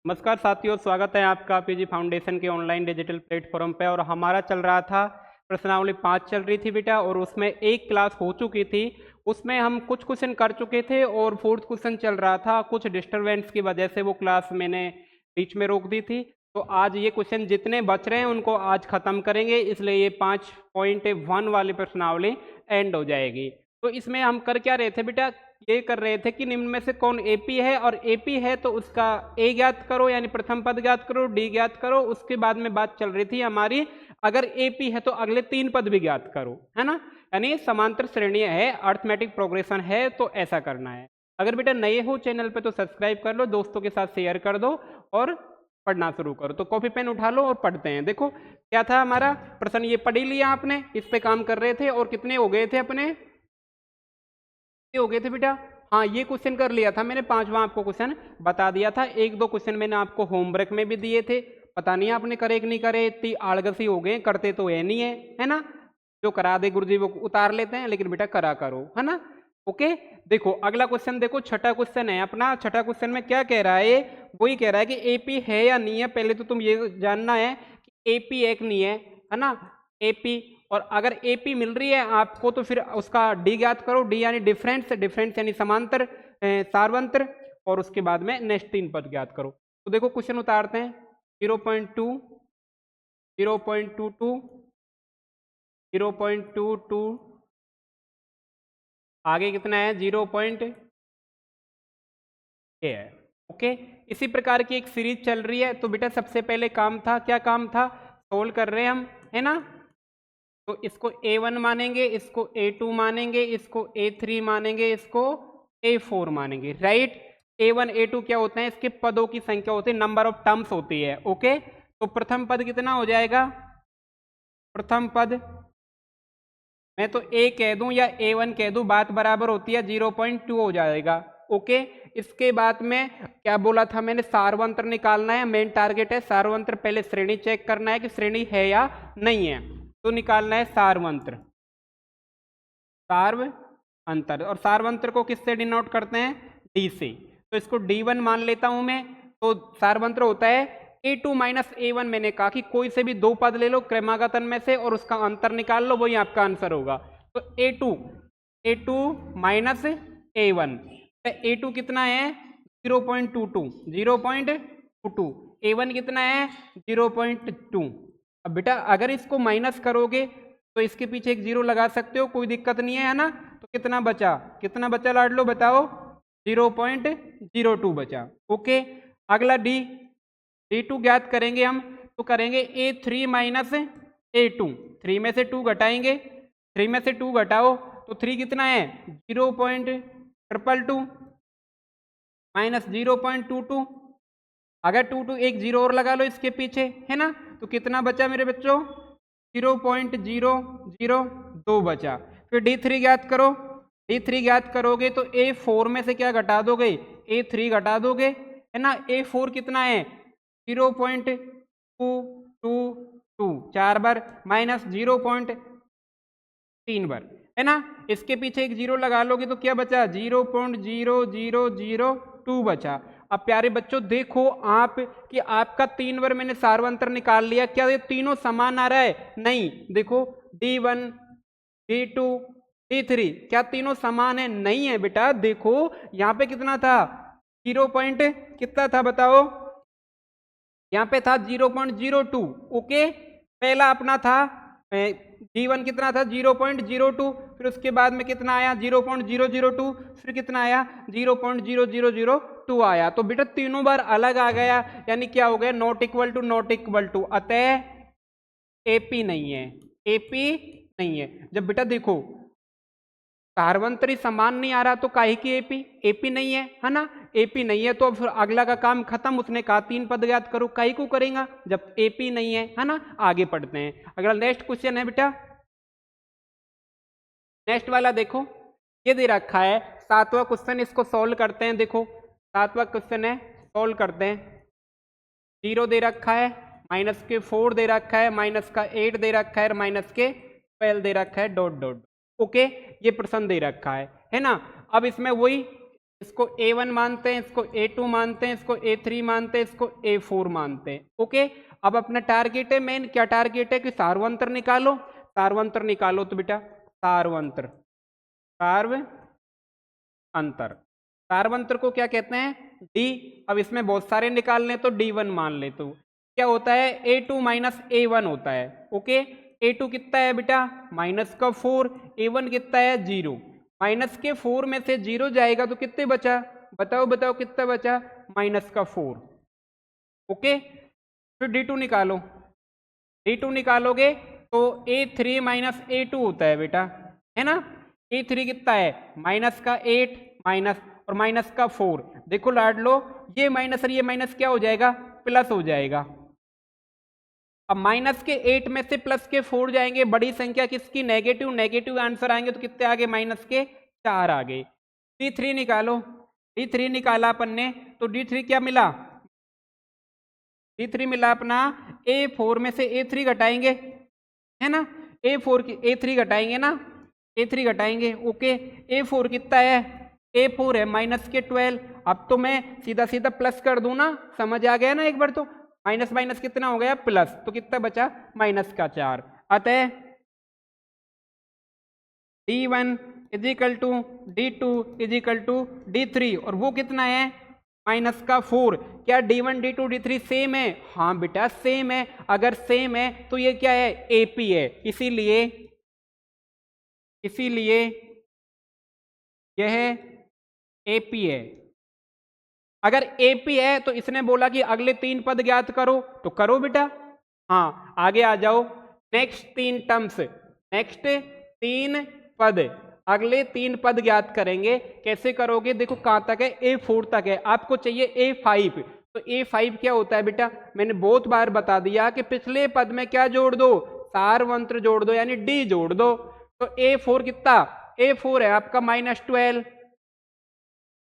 नमस्कार साथियों, स्वागत है आपका पीजी फाउंडेशन के ऑनलाइन डिजिटल प्लेटफॉर्म पे। और हमारा चल रहा था प्रश्नावली 5 चल रही थी बेटा, और उसमें एक क्लास हो चुकी थी। उसमें हम कुछ क्वेश्चन कर चुके थे और फोर्थ क्वेश्चन चल रहा था। कुछ डिस्टरबेंस की वजह से वो क्लास मैंने बीच में रोक दी थी। तो आज ये क्वेश्चन जितने बच रहे हैं उनको आज ख़त्म करेंगे, इसलिए ये 5.1 वाली प्रश्नावली एंड हो जाएगी। तो इसमें हम कर क्या रहे थे बेटा, ये कर रहे थे कि निम्न में से कौन एपी है, और एपी है तो उसका ए ज्ञात करो, यानी प्रथम पद ज्ञात करो, डी ज्ञात करो। उसके बाद में बात चल रही थी हमारी, अगर एपी है तो अगले 3 पद भी ज्ञात करो, है ना। यानी समांतर श्रेणी है, अर्थमेटिक प्रोग्रेशन है, तो ऐसा करना है। अगर बेटा नए हो चैनल पे तो सब्सक्राइब कर लो, दोस्तों के साथ शेयर कर दो और पढ़ना शुरू करो। तो कॉपी पेन उठा लो और पढ़ते हैं। देखो क्या था हमारा प्रश्न, ये पढ़ ही लिया आपने, इस पे काम कर रहे थे। और कितने हो गए थे अपने, हो गए थे बेटा? हाँ, ये क्वेश्चन कर लिया था मैंने, 5वां आपको क्वेश्चन बता दिया था। 1-2 क्वेश्चन मैंने आपको होमवर्क में भी दिए थे, पता नहीं आपने करे कि नहीं करे। इतनी आलगसी हो गए, करते तो है नहीं है ना। जो करा दे गुरुजी वो उतार लेते हैं, लेकिन बेटा करा करो, है ना। ओके, देखो अगला क्वेश्चन, देखो छठा क्वेश्चन है अपना। छठा क्वेश्चन में क्या कह रहा है, ये वही कह रहा है कि एपी है या नहीं है। पहले तो तुम ये जानना है कि एपी एक नहीं है ना। एपी, और अगर एपी मिल रही है आपको तो फिर उसका डी ज्ञात करो। डी यानी डिफरेंस, डिफरेंस यानी समांतर, सार्वंत्र, और उसके बाद में नेक्स्ट 3 पद ज्ञात करो। तो देखो क्वेश्चन उतारते हैं। 0.2, 0.22, 0.22, आगे कितना है 0. है। ओके, इसी प्रकार की एक सीरीज चल रही है। तो बेटा सबसे पहले काम था, क्या काम था, सोल्व कर रहे हैं हम, है ना। तो इसको A1 मानेंगे, इसको A2 मानेंगे, इसको A3 मानेंगे, इसको A4 मानेंगे, राइट। A1 A2 क्या होते हैं, इसके पदों की संख्या होती है, नंबर ऑफ टर्म्स होती है। ओके, तो प्रथम पद कितना हो जाएगा, प्रथम पद मैं तो A कह दूं या A1 कह दूं, बात बराबर होती है, 0.2 हो जाएगा। ओके, इसके बाद में क्या बोला था मैंने, सार्वंत्र निकालना है, मेन टारगेट है सार्वंत्र। पहले श्रेणी चेक करना है कि श्रेणी है या नहीं है, तो निकालना है सार्वंत्र, सार्व अंतर। और सार्वंत्र को किससे डिनोट करते हैं, डी से। तो इसको D1 मान लेता हूं मैं। तो सार्वंत्र होता है A2 माइनस A1। मैंने कहा कि कोई से भी 2 पद ले लो क्रमागतन में से और उसका अंतर निकाल लो, वही आपका आंसर होगा। तो A2 माइनस A1, तो A2 कितना है 0.22, 0.22। A1 कितना है 0.2। अब बेटा अगर इसको माइनस करोगे तो इसके पीछे एक 0 लगा सकते हो, कोई दिक्कत नहीं है ना। तो कितना बचा, कितना बचा लाडलो बताओ, 0.02 बचा। ओके, अगला D2 ज्ञात करेंगे हम। तो करेंगे A3 माइनस A2, 3 में से 2 घटाएंगे, 3 में से 2 घटाओ तो 3 कितना है 0.222 माइनस 0.22। अगर 22 एक 0 और लगा लो इसके पीछे, है ना। तो कितना बचा मेरे बच्चों, 0.002 बचा। फिर D3 ज्ञात करो। D3 ज्ञात करोगे तो A4 में से क्या घटा दोगे, A3 घटा दोगे, है ना। A4 कितना है 0.222, 4 बार माइनस 0.3 बार, है ना। इसके पीछे एक 0 लगा लोगे तो क्या बचा, 0.0002 बचा। अब प्यारे बच्चों देखो आप कि आपका 3 बार मैंने सार्वंत्र निकाल लिया, क्या ये तीनों समान आ रहा है, नहीं। देखो D1, D2, D3 क्या तीनों समान है, नहीं है बेटा। देखो यहाँ पे कितना था 0. कितना था बताओ, यहाँ पे था 0.02। ओके, पहला अपना था D1 कितना था 0.02, फिर उसके बाद में कितना आया 0.002, फिर कितना आया 0.0002 आया। तो बेटा तीनों बार अलग आ गया, यानी क्या हो गया, not equal to, not equal to. अतः एपी नहीं है, एपी नहीं है। जब बेटा देखो सार्वंत्री समान नहीं आ रहा तो काहे की एपी, एपी नहीं है ना। एपी नहीं है तो फिर अगला का काम खत्म। उसने कहा 3 पद ज्ञात करो, काहे को करेगा जब एपी नहीं है ना। आगे पढ़ते हैं, अगला नेक्स्ट क्वेश्चन है बेटा। नेक्स्ट वाला देखो, ये दे रखा है 7वां क्वेश्चन, इसको सॉल्व करते हैं। देखो 7वां क्वेश्चन है, सॉल्व करते हैं। 0 दे रखा है, माइनस के 4 दे रखा है, माइनस का 8 दे रखा है, माइनस के 12 दे रखा है, डॉट डॉट। ओके, ये प्रश्न दे रखा है ना। अब इसमें वही इसको A1 मानते हैं, इसको A2 मानते हैं, इसको A3 मानते हैं, इसको A4 मानते हैं। ओके, अब अपना टारगेट है, मेन क्या टारगेट है कि सार्वंतर निकालो। सार्वंतर निकालो तो बेटा सार्वंतर, सार्व अंतर, सार्वंतर को क्या कहते हैं, D। अब इसमें बहुत सारे निकालने तो D1 मान ले, तो क्या होता है A2 माइनस A1 होता है। ओके, A2 कितना है बेटा माइनस का 4, A1 कितना है 0, माइनस के 4 में से 0 जाएगा तो कितने बचा, बताओ बताओ कितना बचा, माइनस का 4। ओके, फिर D2 निकालो, D2 निकालोगे तो A3 माइनस A2 होता है बेटा, है ना। A3 कितना है माइनस का 8 माइनस और माइनस का 4, देखो लाड लो, ये माइनस और ये माइनस क्या हो जाएगा, प्लस हो जाएगा। अब माइनस के 8 में से प्लस के 4 जाएंगे, बड़ी संख्या किसकी, नेगेटिव, नेगेटिव आंसर आएंगे तो कितने आगे, माइनस के 4 आगे। D3 निकालो, D3 निकाला अपन ने तो D3 क्या मिला, D3 मिला अपना A4 में से A3 घटाएंगे, है ना, A4 की A3 घटाएंगे ना, A3 घटाएंगे। ओके, A4 कितना है, A4 है माइनस के 12। अब तो मैं सीधा सीधा प्लस कर दूं ना, समझ आ गया ना एक बार, तो माइनस माइनस कितना हो गया प्लस, तो कितना बचा माइनस का 4। अतः D1 is equal to D2 is equal to D3, और वो कितना है माइनस का 4। क्या D1 D2 D3 सेम है, हाँ बेटा सेम है, अगर सेम है तो ये क्या है AP है, इसीलिए यह AP है। अगर AP है तो इसने बोला कि अगले 3 पद ज्ञात करो, तो करो बेटा। हाँ आगे आ जाओ, नेक्स्ट 3 टर्म्स, नेक्स्ट 3 पद, अगले 3 पद ज्ञात करेंगे। कैसे करोगे, देखो कहाँ तक है, A4 तक है, आपको चाहिए A5। तो A5 क्या होता है बेटा, मैंने बहुत बार बता दिया कि पिछले पद में क्या जोड़ दो, सार्वंत्र जोड़ दो, यानी D जोड़ दो। तो A4 कितना, A4 है आपका -12,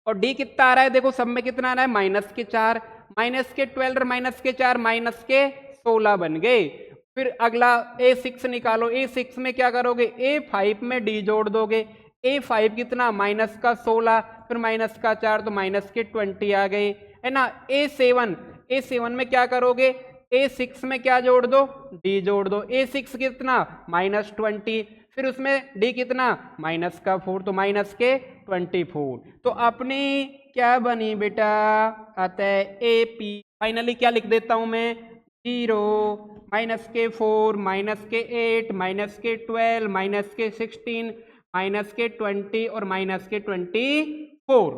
और D कितना आ रहा है, देखो सब में कितना आ रहा है माइनस के 4, माइनस के 12 और माइनस के 4 माइनस के 16 बन गए। फिर अगला A6 निकालो, A6 में क्या करोगे, A5 में D जोड़ दोगे, A5 कितना माइनस का 16, फिर माइनस का 4 तो माइनस के 20 आ गए, है ना। A7 में क्या करोगे, A6 में क्या जोड़ दो, D जोड़ दो, A6 कितना -20, फिर उसमें D कितना माइनस का 4 तो माइनस के 24। तो अपनी क्या बनी बेटा, अतः AP। फाइनली क्या लिख देता हूं मैं, 0 माइनस के 4 माइनस के 8 माइनस के 12 माइनस के 16 माइनस के 20 और माइनस के 24।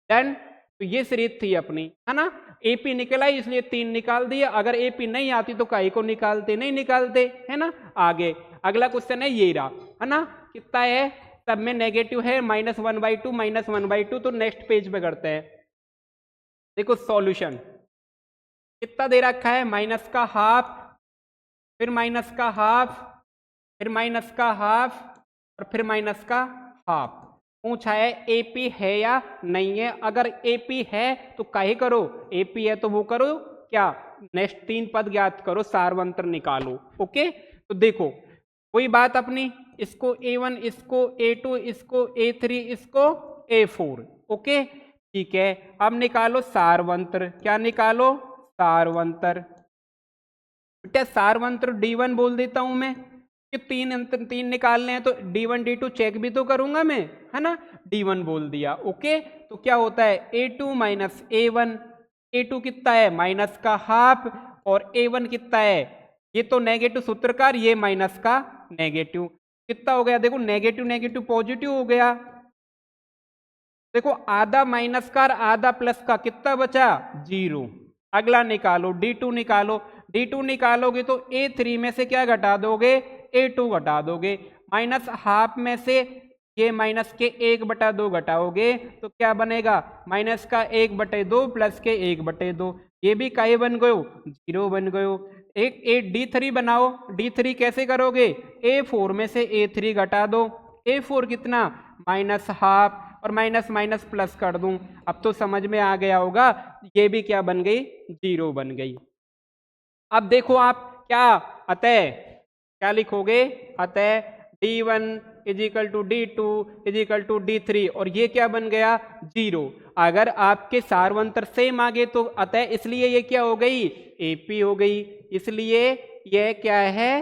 डन। तो ये सीरीज थी अपनी, है ना। AP निकल आई इसलिए 3 निकाल दिया, अगर AP नहीं आती तो काई को निकालते, नहीं निकालते, है ना। आगे अगला क्वेश्चन है ये रहा, है ना, कितना है, सब में नेगेटिव है, -1/2 -1/2। तो नेक्स्ट पेज पे करते हैं, देखो सॉल्यूशन कितना दे रखा है, माइनस का हाफ, फिर माइनस का हाफ, फिर माइनस का हाफ और फिर माइनस का हाफ। पूछा है AP है या नहीं है, अगर AP है तो काहे करो, AP है तो वो करो क्या, नेक्स्ट 3 पद ज्ञात करो, सार्वंतर निकालो। ओके, तो देखो कोई बात अपनी, इसको A1, इसको A2, इसको A3, इसको A4। ओके ठीक है, अब निकालो सार्वंतर, क्या निकालो सार्वंतर, बेटा सार्वंतर D1 बोल देता हूं मैं, कि 3 निकालने हैं तो D1 D2 चेक भी तो करूंगा मैं, है ना। D1 बोल दिया। ओके, तो क्या होता है A2 माइनस A1, A2 कितना है माइनस का हाफ, और A1 कितना है, ये तो नेगेटिव सूत्रकार, ये माइनस का नेगेटिव, कितना हो गया, देखो नेगेटिव नेगेटिव पॉजिटिव हो गया। देखो आधा माइनस का और आधा प्लस का, कितना बचा 0। अगला निकालो D2 निकालो, D2 निकालोगे तो A3 में से क्या घटा दोगे, A2 घटा दोगे, माइनस हाफ में से ये माइनस के 1/2 घटाओगे तो क्या बनेगा, माइनस का 1/2 प्लस के 1/2, ये भी काहे बन गयो 0 बन गयो। एक D3 बनाओ, D3 कैसे करोगे, A4 में से A3 घटा दो, A4 कितना माइनस हाफ, और माइनस माइनस प्लस कर दूं, अब तो समझ में आ गया होगा, ये भी क्या बन गई 0 बन गई। अब देखो आप क्या, अतः क्या लिखोगे, अतः D1 is equal to D2 is equal to D3 और ये क्या बन गया 0। अगर आपके सार्वंतर सेम आ गए तो अतः इसलिए ये क्या हो गई AP हो गई। इसलिए यह क्या है,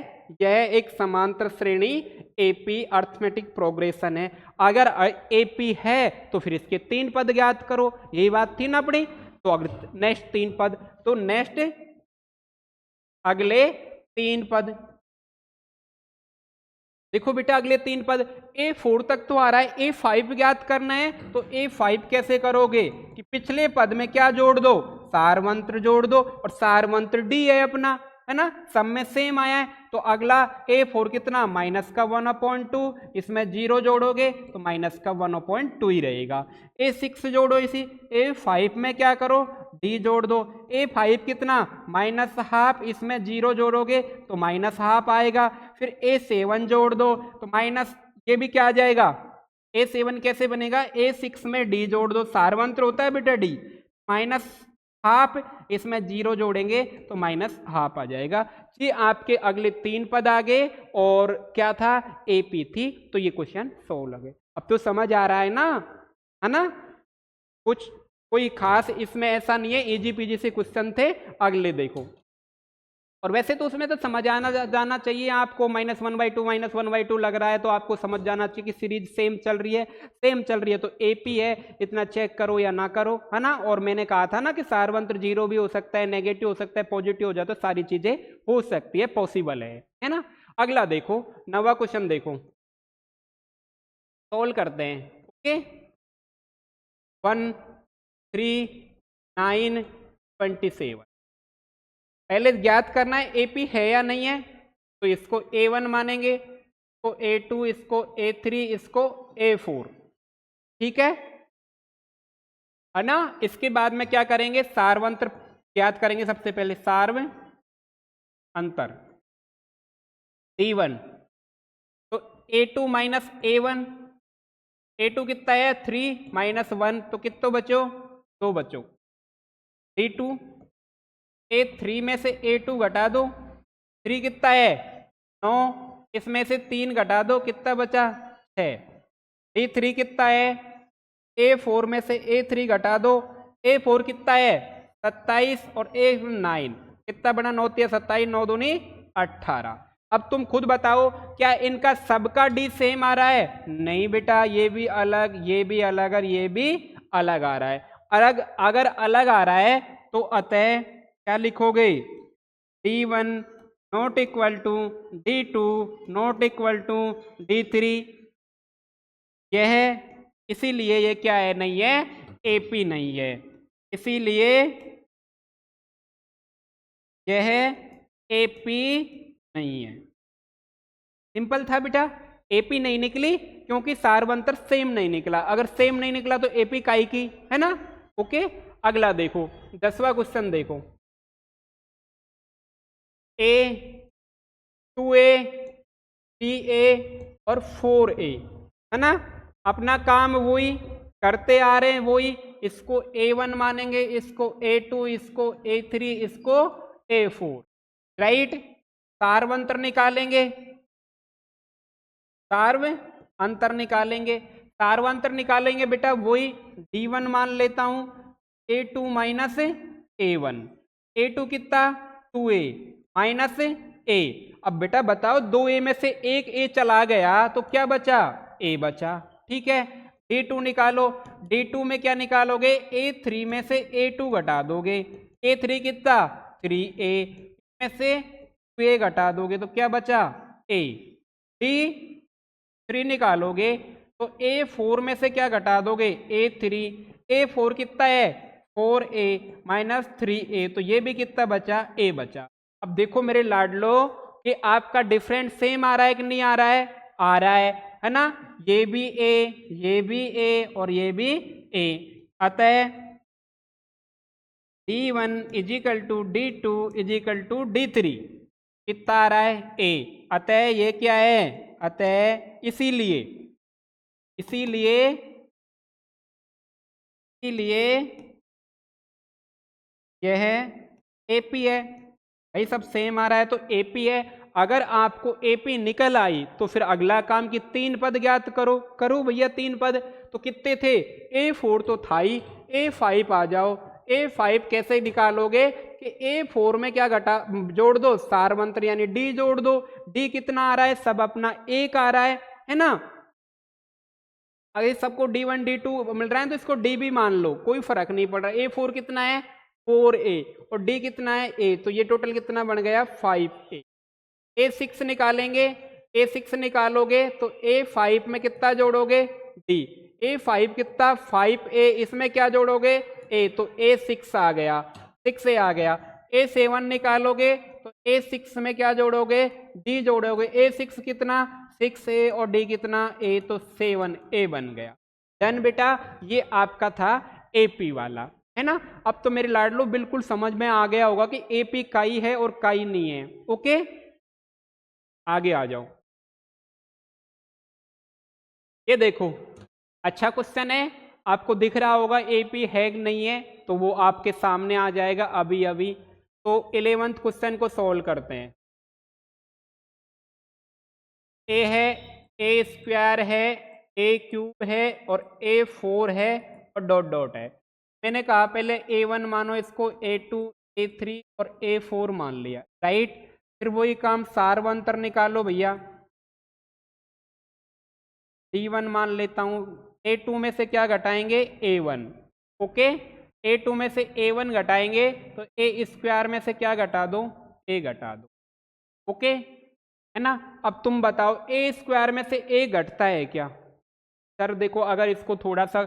यह एक समांतर श्रेणी AP अर्थमेटिक प्रोग्रेशन है। अगर AP है तो फिर इसके 3 पद ज्ञात करो, यही बात थी ना अपनी। तो अगर नेक्स्ट 3 पद, तो नेक्स्ट अगले 3 पद देखो बेटा, अगले 3 पद A4 तक तो आ रहा है, A5 ज्ञात करना है। तो A5 कैसे करोगे कि पिछले पद में क्या जोड़ दो, सारवंत्र जोड़ दो, और सारवंत्र D है अपना, है ना, सब में सेम आया है। तो अगला A4 कितना माइनस का 1/2, इसमें 0 जोड़ोगे तो माइनस का 1/2 ही रहेगा। A6 जोड़ो, इसी A5 में क्या करो D जोड़ दो। A5 कितना -½ इसमें 0 जोड़ोगे तो -½ आएगा। फिर A7 जोड़ दो तो माइनस, ये भी क्या आ जाएगा, A7 कैसे बनेगा, A6 में D जोड़ दो, सारवंत्र होता है बेटा D, -½ इसमें 0 जोड़ेंगे तो -½ आ जाएगा। ये आपके अगले 3 पद आ गए और क्या था AP थी, तो ये क्वेश्चन सोल्व हो गए। अब तो समझ आ रहा है ना, कुछ कोई खास इसमें ऐसा नहीं है, इजी पीजी से क्वेश्चन थे। अगले देखो, और वैसे तो उसमें तो समझ आना जाना चाहिए आपको, -1/2 लग रहा है तो आपको समझ जाना चाहिए कि सीरीज सेम चल रही है, तो AP है, इतना चेक करो या ना करो, है ना। और मैंने कहा था ना कि सारवंत्र 0 भी हो सकता है, नेगेटिव हो सकता है, पॉजिटिव हो जाता है, सारी चीजें हो सकती है, पॉसिबल है ना। अगला देखो, 9वां क्वेश्चन देखो, सोल्व करते हैं। ओके, 1, 3, 9, 27 पहले ज्ञात करना है AP है या नहीं है। तो इसको A1 मानेंगे, इसको A2, इसको A3, इसको A4, ठीक है ना। इसके बाद में क्या करेंगे, सारवंत्र ज्ञात करेंगे। सबसे पहले सार्व अंतर D1, तो A2 माइनस A1, A2 कितना है 3 -1, तो कितना बचो 2 बचो। D2 A3 में से A2 घटा दो, 3 कितना है 9, इसमें से 3 घटा दो, कितना बचा 6। D3 कितना है, A4 में से A3 घटा दो, A4 कितना है 27 और A9 कितना बना 9 × 27, 9 दूनी 18। अब तुम खुद बताओ क्या इनका सबका D सेम आ रहा है, नहीं बेटा, ये भी अलग, ये भी अलग और ये भी अलग आ रहा है। अगर अलग आ रहा है तो अतः क्या लिखोगे, D1 not equal to D2 not equal to D3, यह इसीलिए ये क्या है, नहीं है AP नहीं है, इसीलिए यह AP नहीं है। सिंपल था बेटा, AP नहीं निकली क्योंकि सारवंतर सेम नहीं निकला। अगर सेम नहीं निकला तो AP काई की, है ना। ओके, अगला देखो 10वां क्वेश्चन देखो, A 2A 3A और 4A, है ना। अपना काम वही करते आ रहे हैं, वही, इसको A1 मानेंगे, इसको A2, इसको A3, इसको A4, राइट। सारवंतर निकालेंगे, सार्व अंतर निकालेंगे, सार्वंतर निकालेंगे बेटा, वही D1 मान लेता हूं, A2 माइनस A1, A2 कितना 2A माइनस A। अब बेटा बताओ 2A में से एक A चला गया तो क्या बचा, A बचा, ठीक है। D2 निकालो, D2 में क्या निकालोगे, A3 में से A2 घटा दोगे, A3 कितना 3A में से 2A घटा दोगे तो क्या बचा A। D3 निकालोगे तो A4 में से क्या घटा दोगे, A3, A4 कितना है 4A माइनस 3A, तो ये भी कितना बचा, A बचा। अब देखो मेरे लाडलो कि आपका डिफरेंट सेम आ रहा है कि नहीं आ रहा है, आ रहा है ना। ये भी A, ये भी A और ये भी A, अतः D1 is equal to D2 is equal to D3 कितना आ रहा है A, अतः ये क्या है, अतः इसीलिए यह AP है। भाई सब सेम आ रहा है तो AP है, अगर आपको AP निकल आई तो फिर अगला काम कि 3 पद ज्ञात करो। करो भैया 3 पद, तो कितने थे, A4 तो था ही, A5 आ जाओ। A5 कैसे निकालोगे कि A4 में क्या घटा जोड़ दो, सारवंतर यानी D जोड़ दो। D कितना आ रहा है, सब अपना 1 आ रहा है ना। अगर सबको D1 D2 मिल रहा है तो इसको D भी मान लो, कोई फर्क नहीं पड़ रहा। A4 कितना है 4A और D कितना है A, तो ये टोटल कितना बन गया 5A। A6 निकालेंगे, A6 निकालोगे तो A5 में कितना जोड़ोगे D, A5 कितना 5A, इसमें क्या जोड़ोगे A, तो A6 आ गया, 6A आ गया। A7 निकालोगे तो A6 में क्या जोड़ोगे D जोड़ोगे, A6 कितना 6A और D कितना A, तो 7A बन गया। देन बेटा ये आपका था AP वाला, है ना। अब तो मेरे लाडलो बिल्कुल समझ में आ गया होगा कि AP काई है और काई नहीं है। ओके, आगे आ जाओ। ये देखो अच्छा क्वेश्चन है, आपको दिख रहा होगा AP है कि नहीं है, तो वो आपके सामने आ जाएगा अभी अभी। तो 11th क्वेश्चन को सॉल्व करते हैं। A है, A स्क्वायर है, A क्यूब है और A4 है और डॉट डॉट है। मैंने कहा पहले A1 मानो इसको, A2 A3 और A4 मान लिया, राइट। फिर वही काम सारवंतर निकालो भैया, D1 मान लेता हूँ, A2 में से क्या घटाएंगे A1, ओके। A2 में से A1 घटाएंगे तो A स्क्वायर में से क्या घटा दो, A घटा दो, ओके, है ना। अब तुम बताओ A स्क्वायर में से A घटता है क्या। सर देखो अगर इसको थोड़ा सा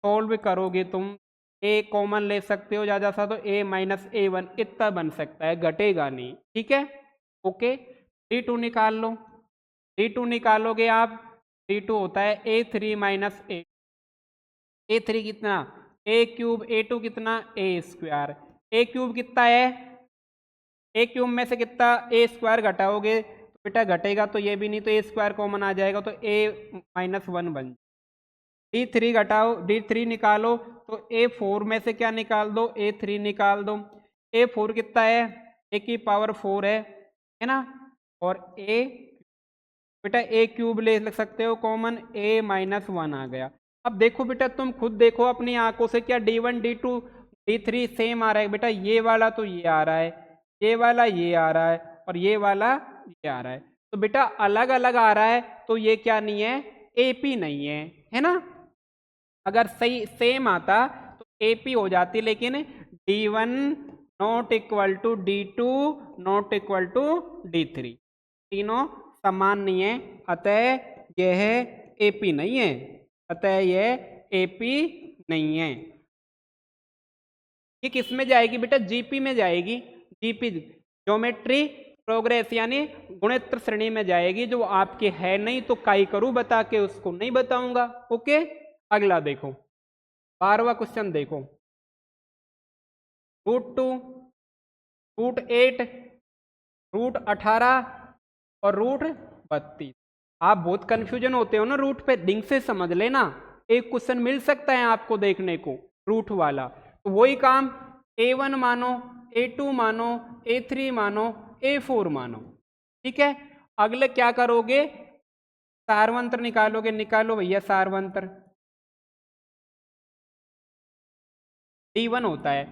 सॉल्व करोगे तुम, A कॉमन ले सकते हो ज़्यादा सा, तो A माइनस A1 इतना बन सकता है, घटेगा नहीं, ठीक है, ओके। D2 निकाल लो, D2 निकालोगे आप, D2 होता है A3 माइनस A3 कितना A क्यूब, A2 कितना A स्क्वायर, A क्यूब कितना है, A क्यूब में से कितना A स्क्वायर घटाओगे तो बेटा घटेगा तो ये भी नहीं, तो A स्क्वायर कॉमन आ जाएगा तो A माइनस 1 बन। D3 घटाओ, D3 निकालो तो A4 में से क्या निकाल दो, A3 निकाल दो। A4 कितना है, A की पावर 4 है ना, और A बेटा A क्यूब ले सकते हो कॉमन, A माइनस 1 आ गया। अब देखो बेटा तुम खुद देखो अपनी आंखों से, क्या D1 D2 D3 सेम आ रहा है बेटा, ये वाला तो ये आ रहा है, ये वाला ये आ रहा है और ये वाला ये आ रहा है, तो बेटा अलग अलग आ रहा है तो ये क्या नहीं है, AP नहीं है ना। अगर सही सेम आता तो AP हो जाती, लेकिन D1 not equal to D2 not equal to D3, तीनों समान नहीं है, अतः यह AP नहीं है, अतः यह AP नहीं है। ये किस में जाएगी बेटा, GP में जाएगी, GP ज्योमेट्री प्रोग्रेस यानी गुणित्र श्रेणी में जाएगी, जो आपके है नहीं तो काई करूं बता के, उसको नहीं बताऊंगा, ओके। अगला देखो 12वां क्वेश्चन देखो, √2 √8 √18 और √32। आप बहुत कंफ्यूजन होते हो ना रूट पे, ढंग से समझ लेना, एक क्वेश्चन मिल सकता है आपको देखने को रूट वाला, तो वही काम A1 मानो, A2 मानो, A3 मानो, A4 मानो, ठीक है। अगले क्या करोगे, सारवंतर निकालोगे, निकालो भैया सारवंतर। D1 होता है,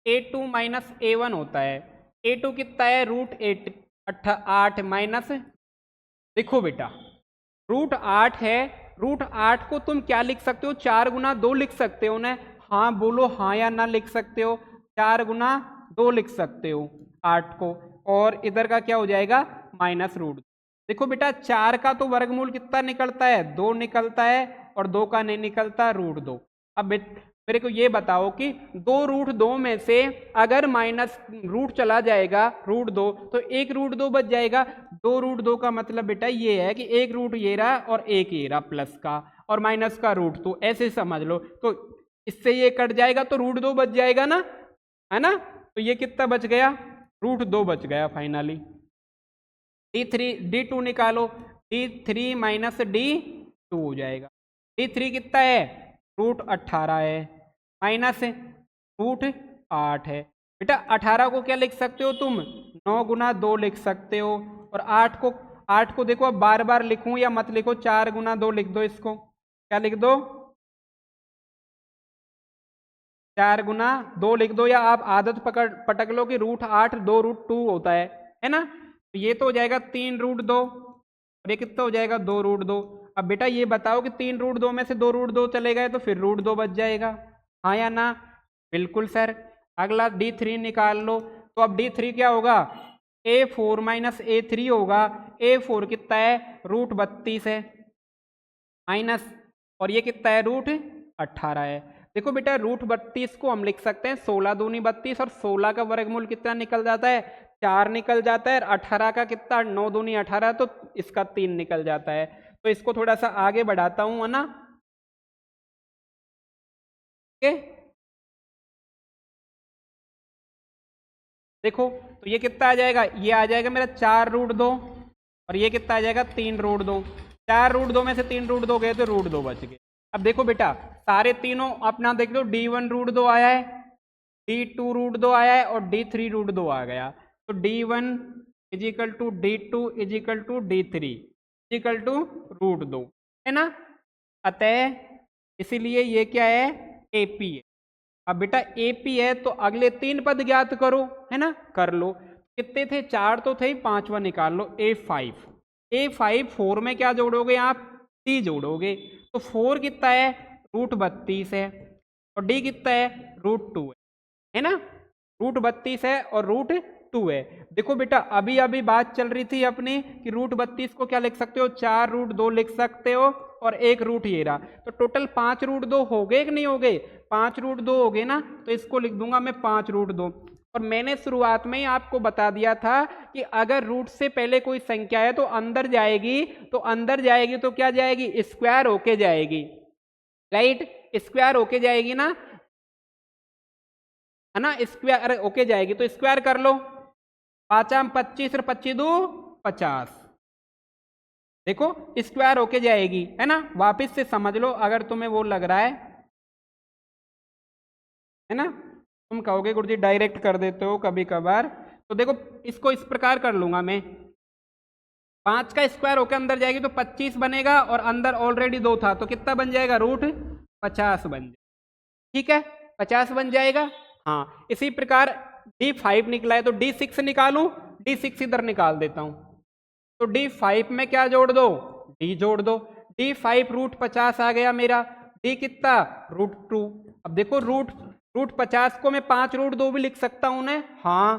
A2 माइनस A1 होता है, A2 कितना है √8 माइनस, देखो बेटा √8 है, √8 को तुम क्या लिख सकते हो, 4 गुना 2 लिख सकते हो ना, हाँ बोलो हाँ या ना लिख सकते हो, 4 गुना 2 लिख सकते हो 8 को, और इधर का क्या हो जाएगा -√2। देखो बेटा 4 का तो वर्गमूल कितना निकलता है 2 निकलता है, और 2 का नहीं निकलता √2। अब मेरे को ये बताओ कि 2√2 में से अगर माइनस रूट चला जाएगा √2 तो एक √2 बच जाएगा, 2√2 का मतलब बेटा ये है कि एक रूट ये रहा और एक ये रहा प्लस का और माइनस का √2, ऐसे समझ लो। तो इससे ये कट जाएगा तो √2 बच जाएगा ना, है ना, तो ये कितना बच गया √2 बच गया फाइनली। D2 निकालो, D3 माइनस D2 हो जाएगा, D3 कितना है √18 है माइनस √8 है। बेटा 18 को क्या लिख सकते हो तुम 9 गुना 2 लिख सकते हो, और 8 को देखो अब बार बार लिखूं या मत लिखो, 4 गुना 2 लिख दो इसको, क्या लिख दो 4 गुना 2 लिख दो, या आप आदत पटक लो कि √8 2 √2 होता है ना। तो ये तो हो जाएगा 3 √2 और ये कितना हो जाएगा 2 √2। अब बेटा ये बताओ कि 3 √2 में से 2 √2 चले गए तो फिर √2 बच जाएगा, हाँ या ना? बिल्कुल सर। अगला D3 निकाल लो, तो अब D3 क्या होगा A4 - A3 होगा। A4 कितना है √32 है माइनस, और ये कितना है √18 है। देखो बेटा √32 को हम लिख सकते हैं 16 दूनी 32, और 16 का वर्गमूल कितना निकल जाता है 4 निकल जाता है, और 18 का कितना 9 दूनी 18, तो इसका 3 निकल जाता है। तो इसको थोड़ा सा आगे बढ़ाता हूं, है ना। देखो तो ये कितना आ जाएगा, ये आ जाएगा मेरा 4 √2, और ये कितना आ जाएगा 3 √2। 4 √2 में से 3 √2 गए तो √2 बच गए। अब देखो बेटा सारे तीनों अपना देख लो, D1 √2 आया है, D2 √2 आया है, और D3 √2 आ गया। तो D1 = D2 = D3 = √2 है ना। अतः इसीलिए ये क्या है AP है। अब बेटा AP है तो अगले 3 पद ज्ञात करो, है ना, कर लो। कितने थे 4 तो थे, 5वां निकाल लो A5 4 में क्या जोड़ोगे आप 3 जोड़ोगे, तो 4 कितना है √32 है, और D कितना है √2 है ना, √32 है और √2 है। देखो बेटा अभी अभी बात चल रही थी अपनी कि √32 को क्या लिख सकते हो 4 √2 लिख सकते हो, और 1 रूट ये रहा, तो टोटल 5 √2 हो गए कि नहीं हो गए, 5 √2 हो गए ना, तो इसको लिख दूंगा मैं 5 √2। और मैंने शुरुआत में ही आपको बता दिया था कि अगर रूट से पहले कोई संख्या है तो अंदर जाएगी, तो क्या जाएगी स्क्वायर होके जाएगी, राइट, स्क्वायर होके जाएगी ना, है ना, स्क्वायर होके जाएगी। तो स्क्वायर कर लो, 5 25 और 25 2 50, देखो स्क्वायर होके जाएगी, है ना। वापस से समझ लो अगर तुम्हें वो लग रहा है ना, तुम कहोगे गुरुजी डायरेक्ट कर देते हो कभी कभार, तो देखो इसको इस प्रकार कर लूंगा मैं, 5 का स्क्वायर होकर अंदर जाएगी तो 25 बनेगा, और अंदर ऑलरेडी 2 था तो कितना बन जाएगा √50 बन जाएगा, ठीक है 50 बन जाएगा। हाँ इसी प्रकार D5 निकला है तो D6 निकालूं, D6 इधर निकाल देता हूं, तो D5 में क्या जोड़ दो D जोड़ दो, D5 √50 आ गया मेरा, D कितना √2। अब देखो √50 को मैं 5 √2 भी लिख सकता हूं ना, हाँ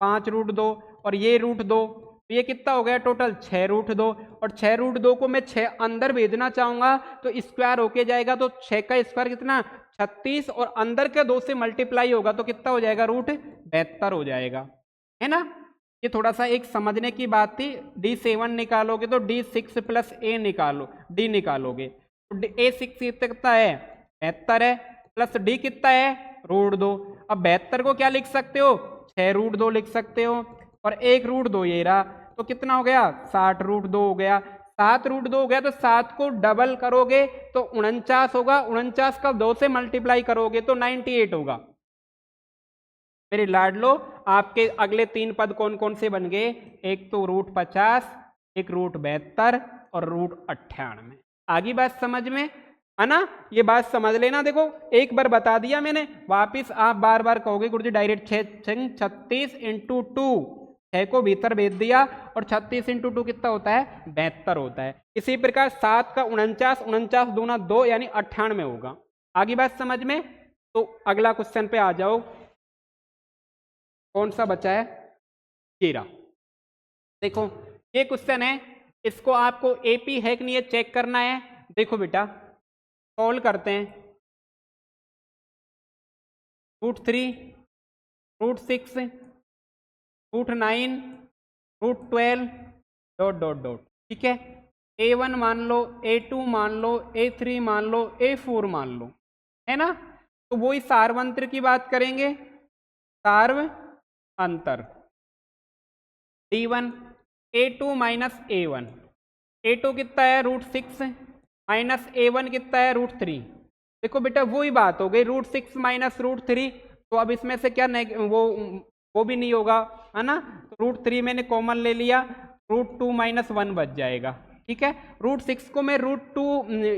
5 √2 और ये √2, तो ये कितना हो गया टोटल 6 √2, और 6 √2 को मैं 6 अंदर भेजना चाहूंगा तो स्क्वायर होके जाएगा, तो 6 का स्क्वायर कितना 36, और अंदर के 2 से मल्टीप्लाई होगा तो कितना हो जाएगा √72 हो जाएगा, है ना। ये थोड़ा सा एक समझने की बात थी। D7 निकालोगे तो D6 + A निकालो, D निकालोगे तो A6 कितना है 72 है, प्लस D कितना है √2। अब 72 को क्या लिख सकते हो 6 √2 लिख सकते हो, और 1 √2 ये रहा, तो कितना हो गया 60 √2 हो गया, 7 √2 हो गया, तो 7 को डबल करोगे तो 49 होगा, 49 का 2 से मल्टीप्लाई करोगे तो 98 होगा। मेरे लाडलो आपके अगले 3 पद कौन कौन से बन गए, एक तो √50, एक √72 और √98। आगे बात समझ में है ना, ये बात समझ लेना। देखो एक बार बता दिया मैंने, वापिस आप बार बार कहोगे गुरुजी डायरेक्ट 36 × 2, 6 को भीतर भेज दिया, और 36 × 2 कितना होता है 72 होता है। इसी प्रकार 7 का 49, 49 दूना 2 यानी 98 होगा। आगे बात समझ में। तो अगला क्वेश्चन पे आ जाओ, कौन सा बचा है 13। देखो ये क्वेश्चन है, इसको आपको AP है कि नहीं ये चेक करना है। देखो बेटा सॉल्व करते हैं, √3 √6 √9 √12 ... ठीक है, A1 मान लो, A2 मान लो, A3 मान लो, A4 मान लो, है ना। तो वही सार्वंत्र की बात करेंगे, सार्व अंतर D1 A2 - A1, A2 कितना है √6 माइनस A1 कितना है √3। देखो बेटा वही बात हो गई, √6 - √3, तो अब इसमें से क्या वो भी नहीं होगा, है ना, तो √3 मैंने कॉमन ले लिया, √2 - 1 बच जाएगा। ठीक है, √6 को मैं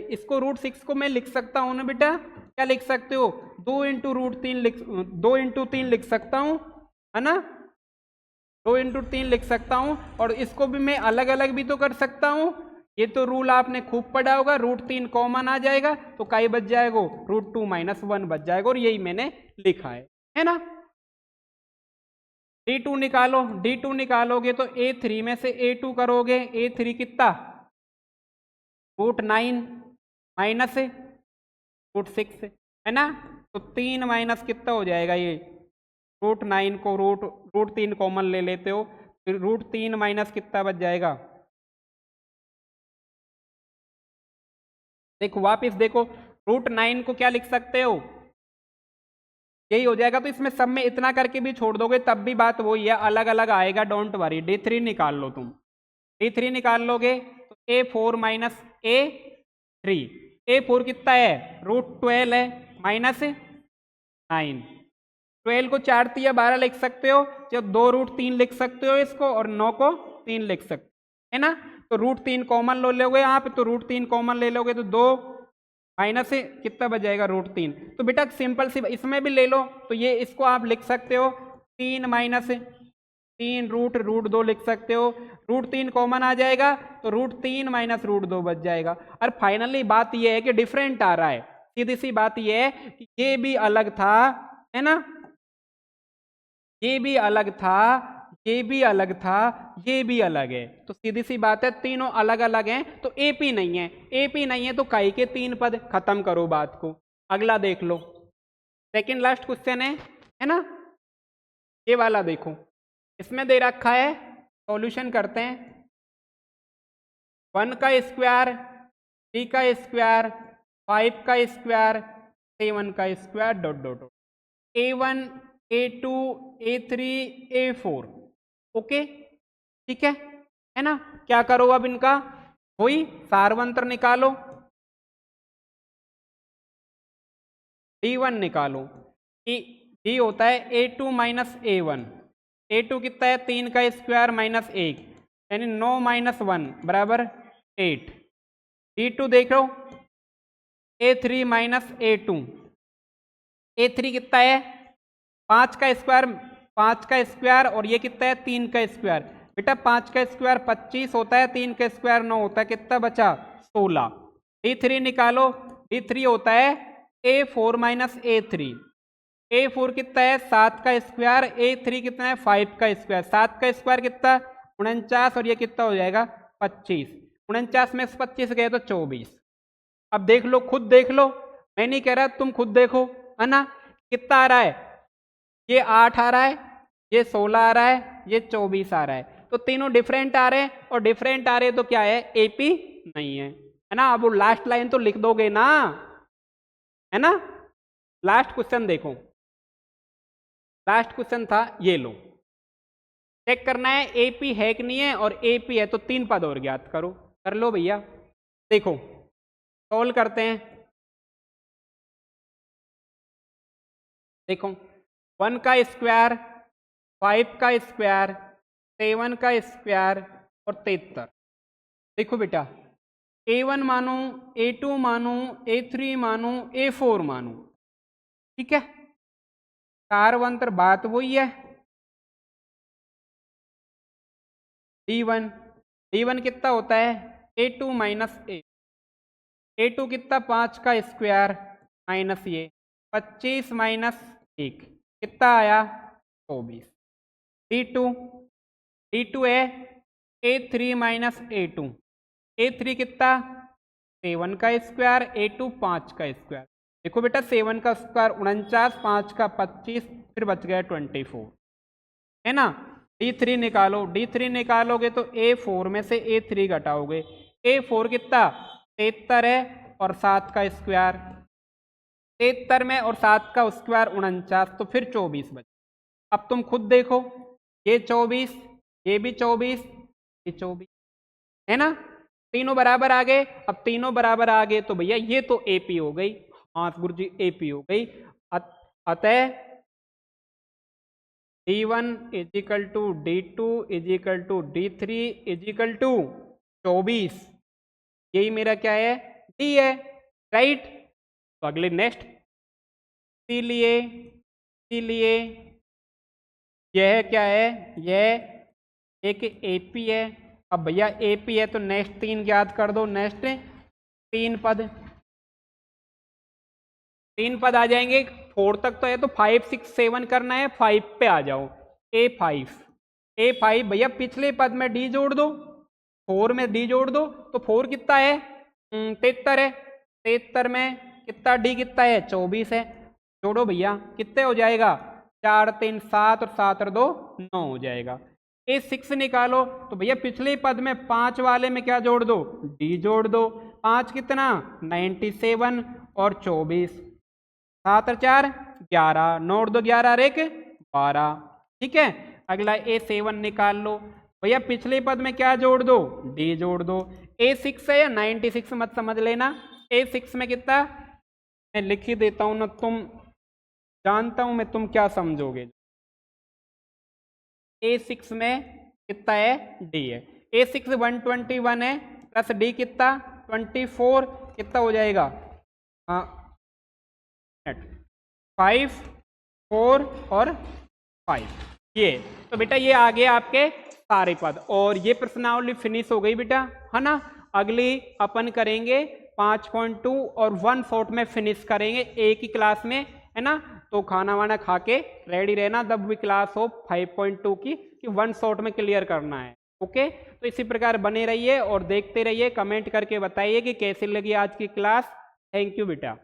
इसको √6 को मैं लिख सकता हूँ ना बेटा, क्या लिख सकते हो, 2 × √3 लिख सकता हूँ, है ना, 2 × 3 लिख सकता हूँ। और इसको भी मैं अलग अलग भी तो कर सकता हूँ। ये तो रूल आपने खूब पढ़ा होगा, √3 कॉमन आ जाएगा तो काई बच जाएगा, √2 - 1 बच जाएगा, और यही मैंने लिखा है ना। D2 निकालो, D2 निकालोगे तो A3 में से A2 करोगे, A3 कितना, √9 माइनस √6, है ना। तो 3 माइनस कितना हो जाएगा, ये √9 को √3 कॉमन ले लेते हो, फिर √3 माइनस कितना बच जाएगा, देखो वापिस देखो, √9 को क्या लिख सकते हो, यही हो जाएगा। तो इसमें सब में इतना करके भी छोड़ दोगे तब भी बात वही है, अलग अलग आएगा, डोंट वरी। D3 निकाल लो तुम, D3 निकाल लोगे तो A4 - A3, A4 कितना है, √12 है, -9, 12 को 4 × 12 लिख सकते हो, जब 2 √3 लिख सकते हो इसको, और 9 को 3 लिख सकते हो, है ना। तो √3 कॉमन ले लोगे आप, तो √3 कॉमन ले लोगे तो 2 माइनस से कितना बच जाएगा, √3। तो बेटा सिंपल सी इसमें भी ले लो, तो ये इसको आप लिख सकते हो 3 - 3 √2 लिख सकते हो, √3 कॉमन आ जाएगा तो √3 - √2 बच जाएगा। और फाइनली बात ये है कि डिफरेंट आ रहा है, सीधी सी बात ये है कि ये भी अलग था, है ना, ये भी अलग था, ये भी अलग था, ये भी अलग है। तो सीधी सी बात है, तीनों अलग अलग हैं तो एपी नहीं है, एपी नहीं है तो काई के 3 पद, खत्म करो बात को। अगला देख लो, सेकंड लास्ट क्वेश्चन है ना, ये वाला देखो, इसमें दे रखा है, सॉल्यूशन करते हैं। 1 का स्क्वायर, 3 का स्क्वायर, 5 का स्क्वायर, 7 का square, dot dot dot, A1 A2 A3 A4, okay, ठीक है ना। क्या करो अब इनका, वही सारवंत्र निकालो, D1 निकालो, D होता है A2 - A1, A2 कितना है, 3 का स्क्वायर -1, यानी 9 - 1 बराबर 8। D2 देख लो, A3 - A2, A3 कितना है, 5 का स्क्वायर, 5 का स्क्वायर, और ये कितना है, 3 का स्क्वायर। बेटा 5 का स्क्वायर 25 होता है, 3 का स्क्वायर 9 होता है, कितना बचा, 16। D3 निकालो, D3 होता है A4 - A3, A4 कितना है, 7 का स्क्वायर, A3 कितना है, 5 का स्क्वायर, 7 का स्क्वायर कितना, 49, और ये कितना हो जाएगा, 25, 49 में से 25 गए तो 24। अब देख लो, खुद देख लो, मैं नहीं कह रहा, तुम खुद देखो, है ना, कितना आ रहा है, ये 8 आ रहा है, ये 16 आ रहा है, ये 24 आ रहा है। तो तीनों डिफरेंट आ रहे हैं, और डिफरेंट आ रहे हैं तो क्या है, एपी नहीं है ना। अब वो लास्ट लाइन तो लिख दोगे ना, है ना। लास्ट क्वेश्चन देखो, लास्ट क्वेश्चन था, ये लो, चेक करना है एपी है कि नहीं है, और एपी है तो 3 पद और ज्ञात करो, कर लो भैया। देखो सॉल्व करते हैं, देखो 1 का स्क्वायर, 5 का स्क्वायर, 7 का स्क्वायर, और 73। देखो बेटा, A1 मानो, A2 मानो, A3 मानो, A4 मानो, ठीक है, सारवंत्र बात वही है। D1, D1 कितना होता है, A2 - A, A2 कितना, 5 का स्क्वायर माइनस ये 25 - 1, कितना आया, 24। D2, D2 है A3 - A2, A3 कितना, 7 का स्क्वायर, A2 5 का स्क्वायर। देखो बेटा 7 का स्क्वायर 49, 5 का 25, फिर बच गया 24, है ना। D3 निकालो, D3 निकालोगे तो A4 में से A3 घटाओगे, A4 कितना, 73 है, और 7 का स्क्वायर, 73 में और 7 का स्क्वायर 49, तो फिर 24 बचे। अब तुम खुद देखो, ये 24, ये भी 24, ये 24, है ना, तीनों बराबर आ गए। अब तीनों बराबर आ गए तो भैया ये तो एपी हो गई, हाँ गुरु जी एपी हो गई। अतः D1 is equal to D2 is equal to D3 is equal to 24। यही मेरा क्या है, D है, राइट। तो अगले नेक्स्ट, इसीलिए यह क्या है, यह एक AP है। अब भैया AP है तो नेक्स्ट 3 याद कर दो, नेक्स्ट 3 पद आ जाएंगे। 4 तक तो है, तो 5 6 7 करना है, 5 पे आ जाओ। A5 भैया पिछले पद में D जोड़ दो, 4 में D जोड़ दो, तो 4 कितना है, 73 है। 73 में कितना D कितना है, 24 है। जोड़ो भैया, कितने हो जाएगा, 4 3 7 और 7 और 2 9 हो जाएगा। A6 निकालो, तो भैया पिछले पद में 5 वाले में क्या जोड़ दो, D जोड़ दो। 5 कितना, 97 और 24, 7 और 4 11, 9 और 2 11 और 1 12। ठीक है, अगला A7 निकाल लो, भैया पिछले पद में क्या जोड़ दो, D जोड़ दो। A6 है या 96 मत समझ लेना, A6 में कितना, मैं लिख ही देता हूं ना, तुम जानता हूं मैं तुम क्या समझोगे। A6 में कितना है, D है। A6 121 है, प्लस D कितना 24, कितना हो जाएगा, 5 4 और 5। ये तो बेटा ये आ गए आपके सारे पद, और ये प्रश्नावली फिनिश हो गई बेटा, है ना। अगली अपन करेंगे 5.2 और 1 शॉट में फिनिश करेंगे एक ही क्लास में, है ना। तो खाना वाना खा के रेडी रहना, जब भी क्लास हो 5.2 की, कि 1 शॉट में क्लियर करना है। ओके, तो इसी प्रकार बने रहिए और देखते रहिए, कमेंट करके बताइए कि कैसी लगी आज की क्लास। थैंक यू बेटा।